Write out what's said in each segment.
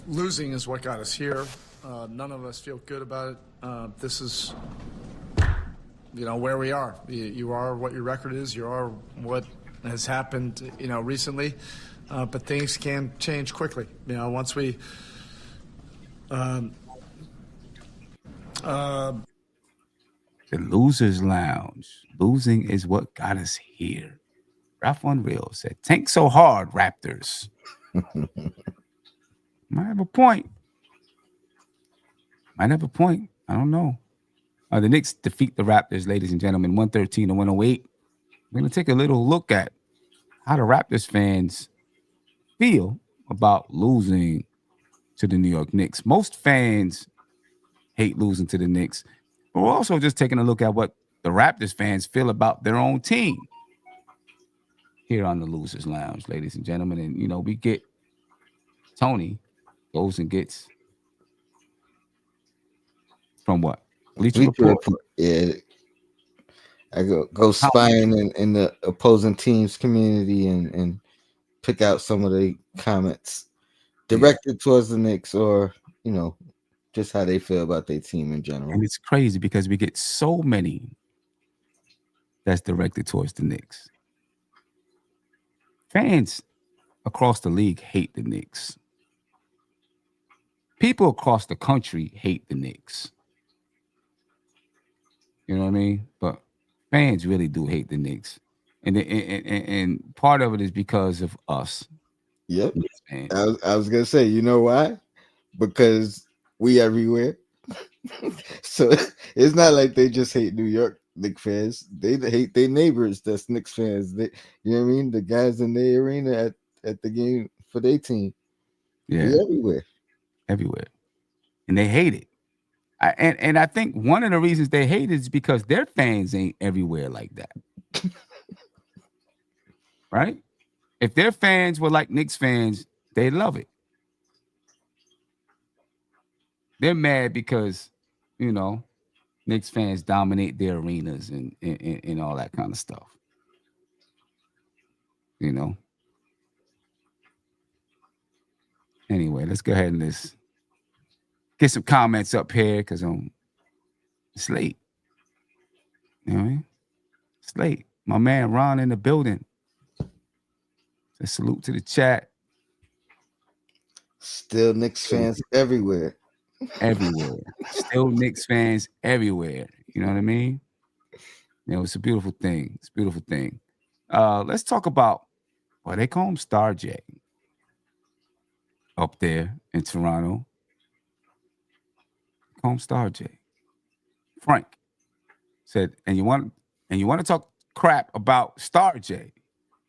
Losing is what got us here. None of us feel good about it. This is, where we are. You are what your record is. You are what has happened, recently. But things can change quickly. Once we. The Losers Lounge. Losing is what got us here. Ralph Unreal said, "Tank so hard, Raptors." Might have a point. I don't know. The Knicks defeat the Raptors, ladies and gentlemen, 113-108. We're going to take a little look at how the Raptors fans feel about losing to the New York Knicks. Most fans hate losing to the Knicks. But we're also just taking a look at what the Raptors fans feel about their own team here on the Losers Lounge, ladies and gentlemen. And, we get Tony goes and gets from what? Bleacher Report. Yeah. I go spying in the opposing team's community and pick out some of the comments directed towards the Knicks or, just how they feel about their team in general. And it's crazy because we get so many that's directed towards the Knicks. Fans across the league hate the Knicks. People across the country hate the Knicks. You know what I mean? But fans really do hate the Knicks. And part of it is because of us. Yep. I was going to say, you know why? Because we everywhere. So it's not like they just hate New York Knicks fans. They hate their neighbors that's Knicks fans. You know what I mean? The guys in the arena at the game for their team. Yeah. We everywhere. Everywhere. And they hate it. And I think one of the reasons they hate it is because their fans ain't everywhere like that. Right? If their fans were like Knicks fans, they love it. They're mad because, Knicks fans dominate their arenas and all that kind of stuff. Anyway, let's go ahead and let's get some comments up here because it's late. You know what I mean? It's late. My man Ron in the building. A salute to the chat. Still Knicks fans everywhere. Everywhere. Still Knicks fans everywhere. You know what I mean? It's a beautiful thing. It's a beautiful thing. Let's talk about what they call him Star J up there in Toronto. Call him Star J. Frank said, and you want to talk crap about Star J.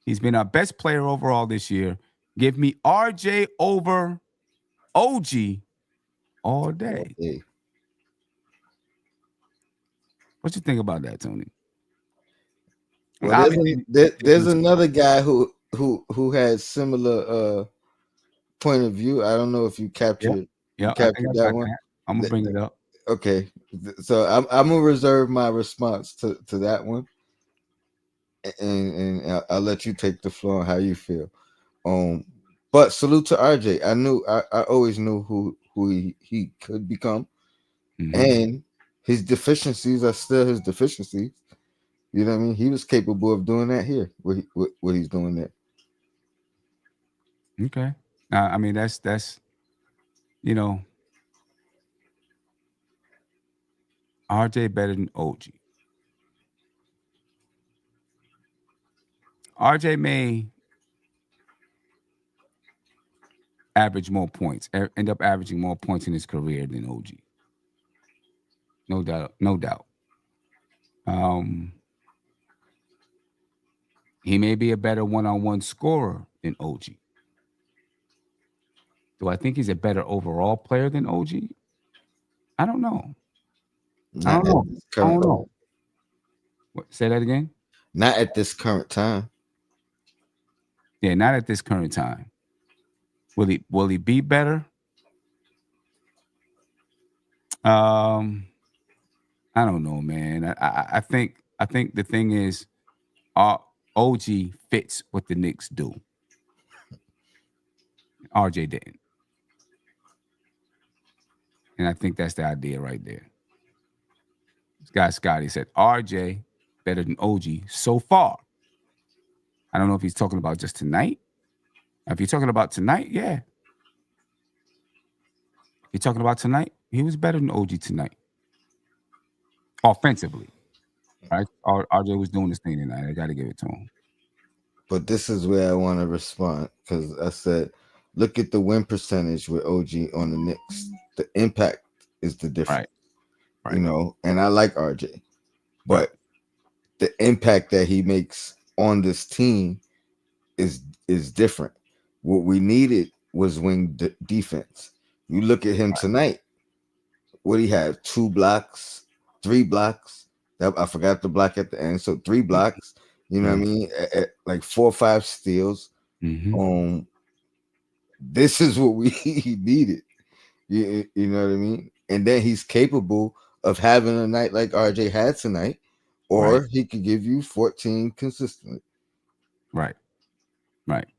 He's been our best player overall this year. Give me RJ over OG all day. Hey. What you think about that, Tony? Well, there's another guy who had similar point of view. I don't know if you captured, captured that one. I'm gonna bring it up. Okay, so I'm gonna reserve my response to that one, and I'll let you take the floor on how you feel. But salute to RJ. I always knew who he could become, and his deficiencies are still his deficiencies. You know what I mean? He was capable of doing that here. What he's doing there. Okay. I mean that's RJ better than OG. RJ may average more points, end up averaging more points in his career than OG. No doubt. He may be a better one-on-one scorer than OG. Do I think he's a better overall player than OG? I don't know. I don't know. What, say that again? Not at this current time. Yeah, not at this current time. Will he be better? I don't know, man. I think the thing is, OG fits what the Knicks do. RJ didn't. And I think that's the idea right there. This guy Scottie said RJ better than OG so far. I don't know if he's talking about just tonight. If you're talking about tonight, yeah. You're talking about tonight, he was better than OG tonight. Offensively. Right? RJ was doing this thing tonight. I gotta give it to him. But this is where I want to respond, because I said, look at the win percentage with OG on the Knicks. The impact is the difference. Right. You know, and I like RJ, but the impact that he makes on this team is different. What we needed was wing defense. You look at him tonight. What do he have? 2 blocks, 3 blocks. I forgot the block at the end. So 3 blocks. You know what I mean? Like 4 or 5 steals. Mm-hmm. This is what we needed. You know what I mean? And then he's capable of having a night like RJ had tonight, or he could give you 14 consistently. Right.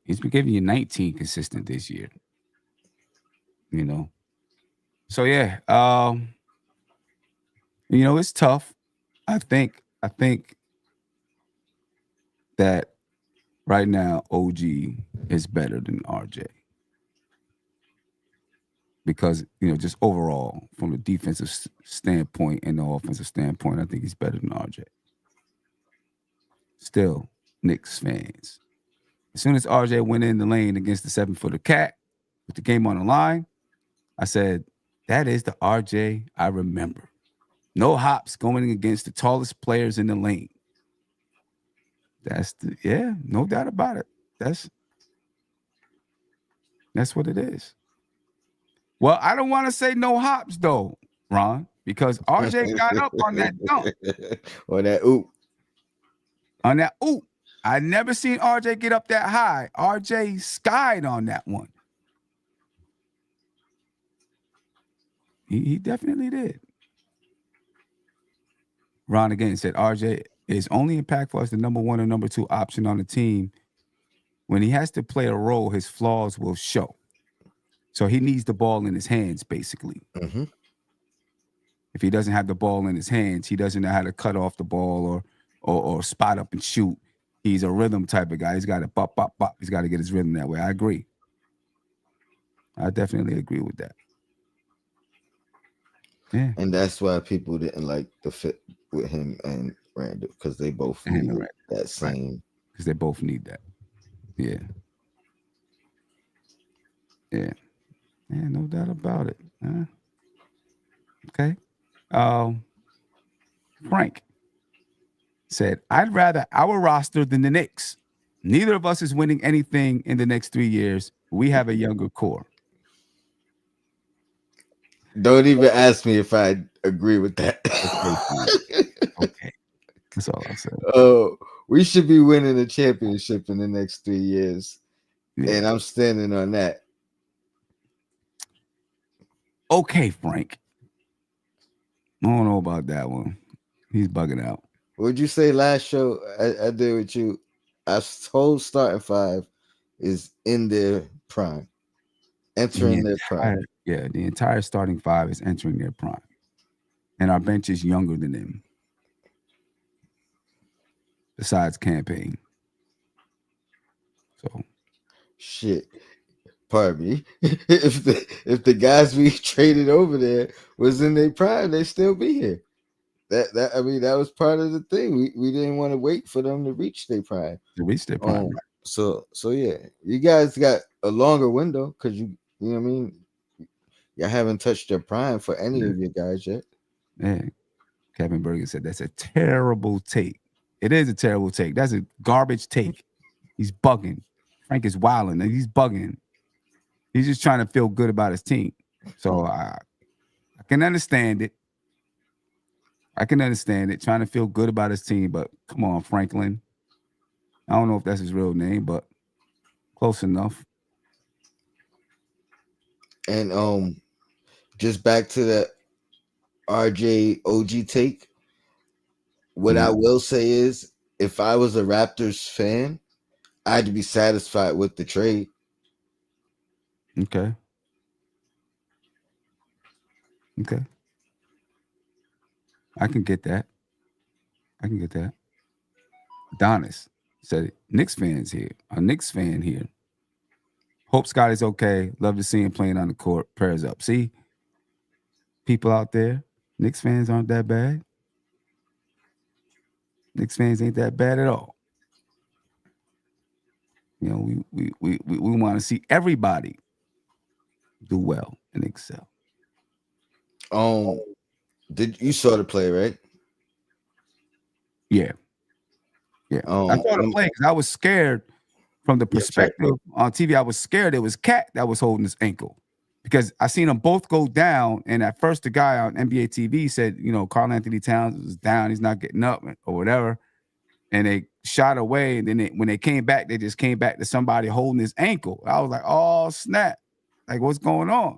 He's been giving you 19 consistent this year. You know. So yeah, you know, it's tough. I think that right now OG is better than RJ. Because, you know, just overall, from a defensive standpoint and the offensive standpoint, I think he's better than RJ. Still, Knicks fans. As soon as RJ went in the lane against the 7-footer cat with the game on the line, I said, that is the RJ I remember. No hops going against the tallest players in the lane. No doubt about it. That's what it is. Well, I don't want to say no hops though, Ron, because RJ got up on that dunk. Or that oop. On that oop. I never seen RJ get up that high. RJ skied on that one. He definitely did. Ron again said RJ is only impactful as the number 1 or number 2 option on the team. When he has to play a role, his flaws will show. So he needs the ball in his hands, basically. Mm-hmm. If he doesn't have the ball in his hands, he doesn't know how to cut off the ball or spot up and shoot. He's a rhythm type of guy. He's got to pop, pop, pop. He's got to get his rhythm that way. I agree. I definitely agree with that. Yeah. And that's why people didn't like the fit with him and Randall, because they both need that same. Because they both need that. Yeah. Yeah. Yeah, no doubt about it. Okay. Frank said, I'd rather our roster than the Knicks. Neither of us is winning anything in the next 3 years. We have a younger core. Don't even ask me if I agree with that. Okay. That's all I said. We should be winning a championship in the next 3 years. Yeah. And I'm standing on that. Okay, Frank. I don't know about that one. He's bugging out. What'd you say last show I did with you? Our whole starting 5 is in their prime. Entering their prime. Yeah, the entire starting 5 is entering their prime. And our bench is younger than them. Besides campaign. So shit. Pardon me. if the guys we traded over there was in their prime, they'd still be here. That was part of the thing. We didn't want to wait for them to reach their prime. So yeah, you guys got a longer window because you know what I mean. Y'all haven't touched their prime for any of you guys yet. Yeah. Kevin Bergen said that's a terrible take. It is a terrible take. That's a garbage take. He's bugging. Frank is wilding. He's bugging. He's just trying to feel good about his team. So I can understand it. Trying to feel good about his team, but come on, Franklin. I don't know if that's his real name, but close enough. And just back to the RJ OG take. What I will say is, if I was a Raptors fan, I'd be satisfied with the trade. Okay. Okay. I can get that. Adonis said, Knicks fans here. A Knicks fan here. Hope Scott is okay. Love to see him playing on the court. Prayers up. See, people out there, Knicks fans aren't that bad. Knicks fans ain't that bad at all. You know, we want to see everybody do well and excel. Did you saw the play, right? Yeah. I saw the play because I was scared from the perspective on TV. I was scared it was Cat that was holding his ankle because I seen them both go down. And at first, the guy on NBA TV said, you know, Karl Anthony Towns was down. He's not getting up or whatever. And they shot away. And then when they came back, they just came back to somebody holding his ankle. I was like, oh, snap. Like, what's going on?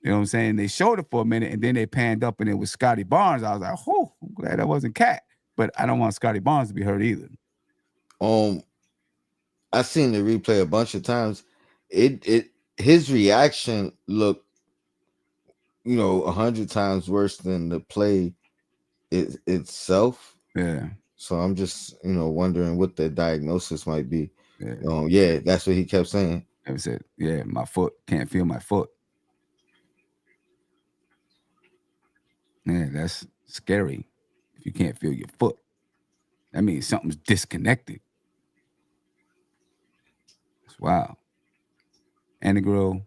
You know what I'm saying? They showed it for a minute, and then they panned up, and it was Scottie Barnes. I was like, oh, I'm glad that wasn't Cat. But I don't want Scottie Barnes to be hurt either. I seen the replay a bunch of times. His reaction looked, 100 times worse than the play itself. Yeah. So I'm just, wondering what the diagnosis might be. Yeah, that's what he kept saying. He said, yeah, my foot, can't feel my foot. Yeah, that's scary. If you can't feel your foot, that means something's disconnected. That's wow. Anagro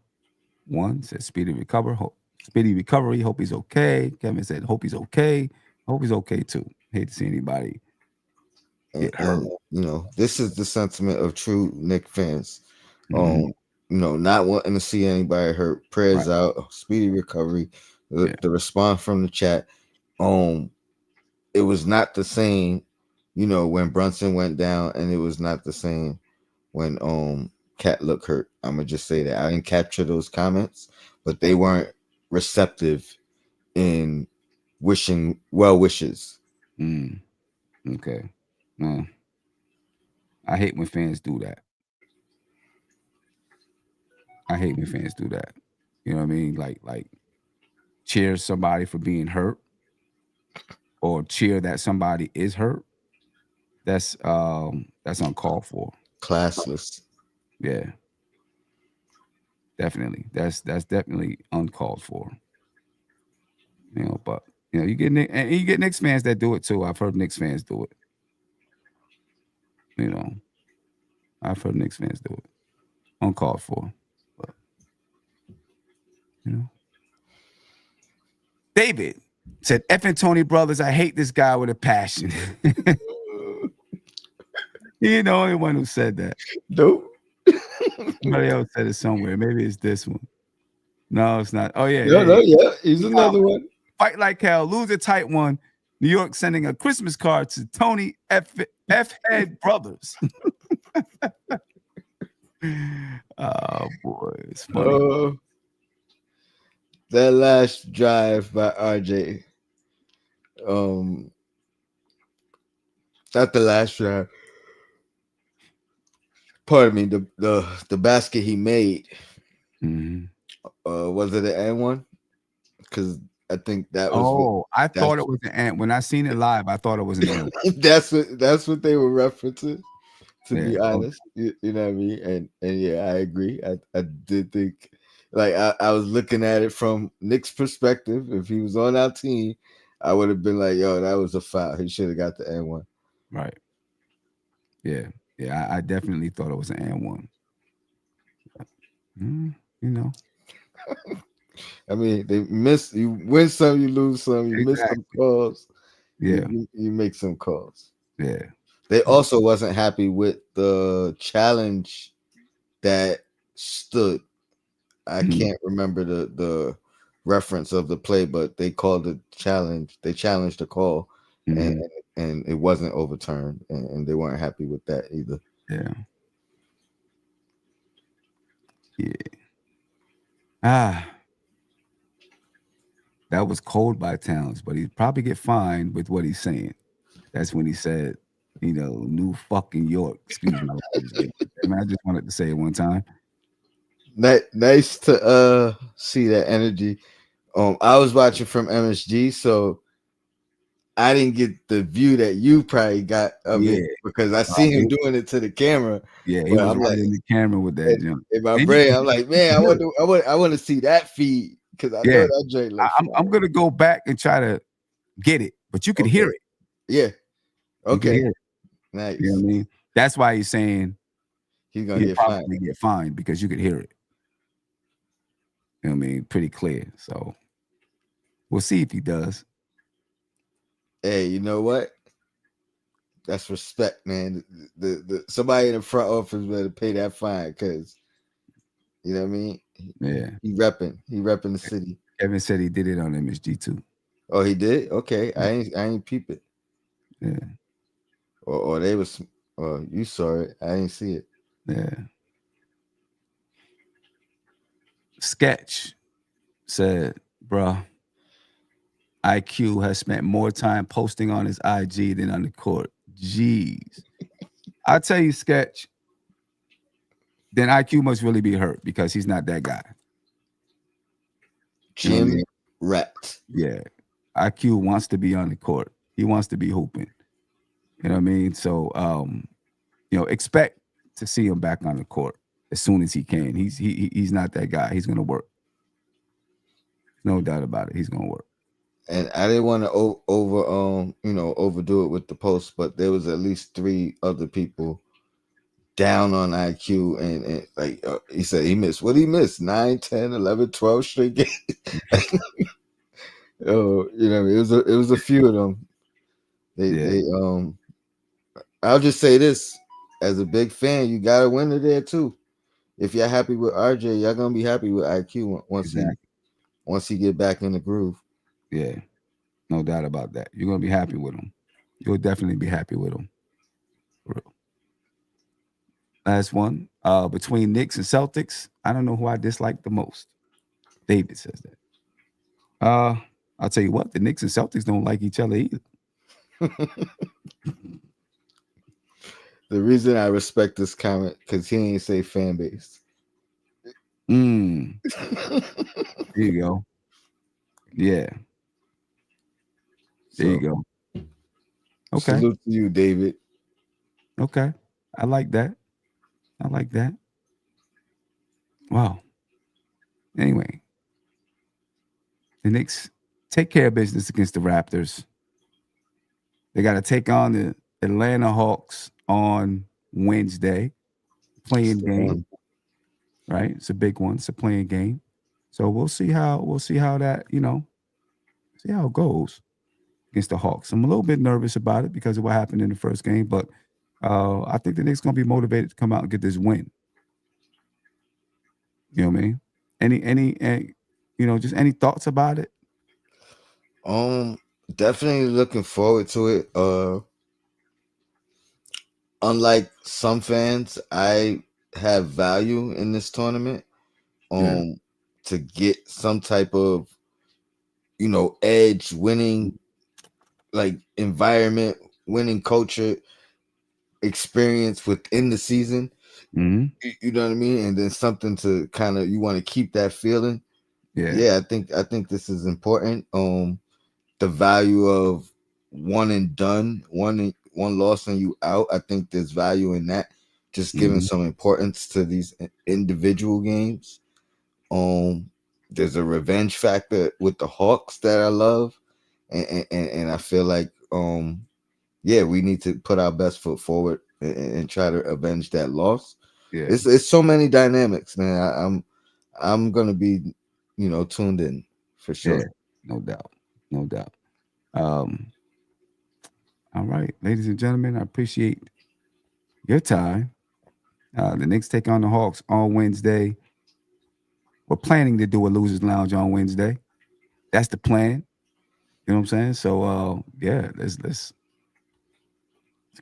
1 said speedy recovery. Hope he's okay. Kevin said hope he's okay. Hope he's okay too. Hate to see anybody get hurt. This is the sentiment of true Knicks fans. Not wanting to see anybody hurt. Prayers out, speedy recovery. The response from the chat. It was not the same, when Brunson went down, and it was not the same when Cat looked hurt. I'm gonna just say that I didn't capture those comments, but they weren't receptive in wishing well wishes. Okay. I hate when fans do that. You know what I mean? Like cheer somebody for being hurt or cheer that somebody is hurt. That's uncalled for. Classless. Yeah. Definitely. That's definitely uncalled for. But you get Knicks fans that do it too. I've heard Knicks fans do it. I've heard Knicks fans do it. Uncalled for. But David said, effing Tony Brothers, I hate this guy with a passion. You the only one who said that. Nope. Somebody else said it somewhere. Maybe it's this one. No, it's not. Oh, yeah. Yeah. He's another one. Fight like hell. Lose a tight one. New York sending a Christmas card to Tony F. Head Brothers. Oh, boy. It's funny. That last drive by RJ. Not the last drive. Pardon me. The basket he made. Was it an and one? Because I think that was. I thought it was an and. When I seen it live, I thought it was an and. That's what they were referencing. To be honest, you know what I mean, and yeah, I agree. I did think, like, I was looking at it from Nick's perspective. If he was on our team, I would have been like, "Yo, that was a foul. He should have got the and one." Right. Yeah. I definitely thought it was an and one. I mean, they miss. You win some, you lose some. You miss some calls. Yeah, you make some calls. Yeah. They also wasn't happy with the challenge that stood. I can't remember the reference of the play, but they called it challenge. They challenged the call, and it wasn't overturned, and they weren't happy with that either. Yeah. That was cold by Towns, but he'd probably get fined with what he's saying. That's when he said, New fucking York. Excuse me. I just wanted to say it one time. Nice to see that energy. I was watching from MSG, so I didn't get the view that you probably got of Yeah, it because I see him doing it to the camera. yeah, he But was I'm right like, in the camera with that jump. in my And brain, I'm like, you man, can hear it. I want to see that feed because I know Yeah, that joint looks I'm fire. gonna go back and try to get it, but you could hear Okay, it. yeah, You could okay, hear it. You know nice. what I mean? That's why he's saying He's gonna he'll get fined. probably get fined because you could hear it. You know what I mean? Pretty clear. So we'll see if he does. Hey, you know what? That's respect, man. The somebody in the front office better pay that fine because you know what I mean. Yeah. He repping the city. Kevin said he did it on MSG too. Oh, he did. Okay, I ain't peep it. Yeah. Or they was. Or you saw it. I didn't see it. Yeah. Sketch said, bruh, IQ has spent more time posting on his IG than on the court. Jeez. I'll tell you, Sketch, then IQ must really be hurt because he's not that guy. You know what I Jim mean? Rat. Yeah. IQ wants to be on the court. He wants to be hooping. You know what I mean? So expect to see him back on the court as soon as he can. He's not that guy. He's gonna work. No doubt about it. He's gonna work. And I didn't want to overdo it with the post, but there was at least 3 other people down on IQ and like he said he missed what he missed 9, 10, 11, 12 straight games. Oh, you know, it was a few of them. They I'll just say this as a big fan, you gotta win it there too. If you're happy with RJ, y'all gonna be happy with IQ once he get back in the groove. Yeah, no doubt about that. You're gonna be happy with him. You'll definitely be happy with him. For real. Last one. Between Knicks and Celtics, I don't know who I dislike the most. David says that. I'll tell you what, the Knicks and Celtics don't like each other either. The reason I respect this comment because he ain't say fan base. There you go. Yeah. There you go. Okay. Salute to you, David. Okay. I like that. I like that. Wow. Anyway, the Knicks take care of business against the Raptors. They got to take on the Atlanta Hawks on Wednesday. Playing game, right? It's a big one. It's a playing game. So we'll see how that, see how it goes against the Hawks. I'm a little bit nervous about it because of what happened in the first game, but I think the Knicks gonna be motivated to come out and get this win. You know what I mean? Any just any thoughts about it? Definitely looking forward to it. Unlike some fans, I have value in this tournament. To get some type of edge, winning like environment, winning culture, experience within the season. Mm-hmm. You know what I mean? And then something to kind of you want to keep that feeling. Yeah, I think this is important. The value of one and done, one loss and you out. I think there's value in that. Just giving some importance to these individual games. There's a revenge factor with the Hawks that I love, and I feel like we need to put our best foot forward and try to avenge that loss. Yeah, it's so many dynamics, man. I'm gonna be tuned in for sure. Yeah, no doubt. All right, ladies and gentlemen, I appreciate your time. The Knicks take on the Hawks on Wednesday. We're planning to do a losers lounge on Wednesday. That's the plan. You know what I'm saying? So let's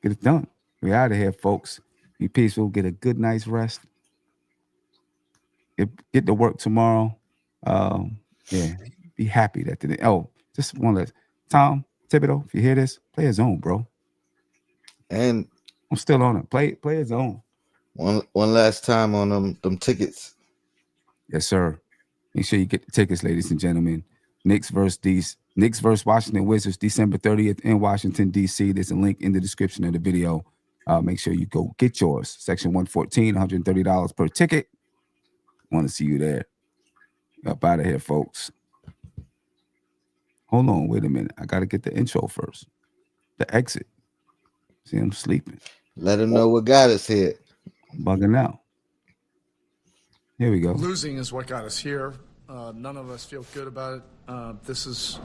get it done. We're out of here, folks. Be peaceful. Get a good night's rest. Get to work tomorrow. Be happy that today. Oh, just one last. Tom Thibodeau, if you hear this, play his own, bro. And I'm still on it. Play his own. One last time on them tickets. Yes, sir. Make sure you get the tickets, ladies and gentlemen. Knicks versus Washington Wizards, December 30th in Washington, D.C. There's a link in the description of the video. Make sure you go get yours. Section 114, $130 per ticket. Want to see you there. Up out of here, folks. Hold on, wait a minute. I got to get the intro first. The exit. See, I'm sleeping. Let them know what got us here. I'm bugging out. Here we go. Losing is what got us here. None of us feel good about it. This is,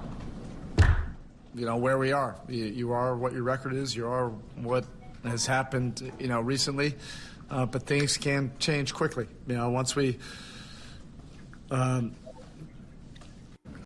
where we are. You are what your record is. You are what has happened, recently. But things can change quickly. Once we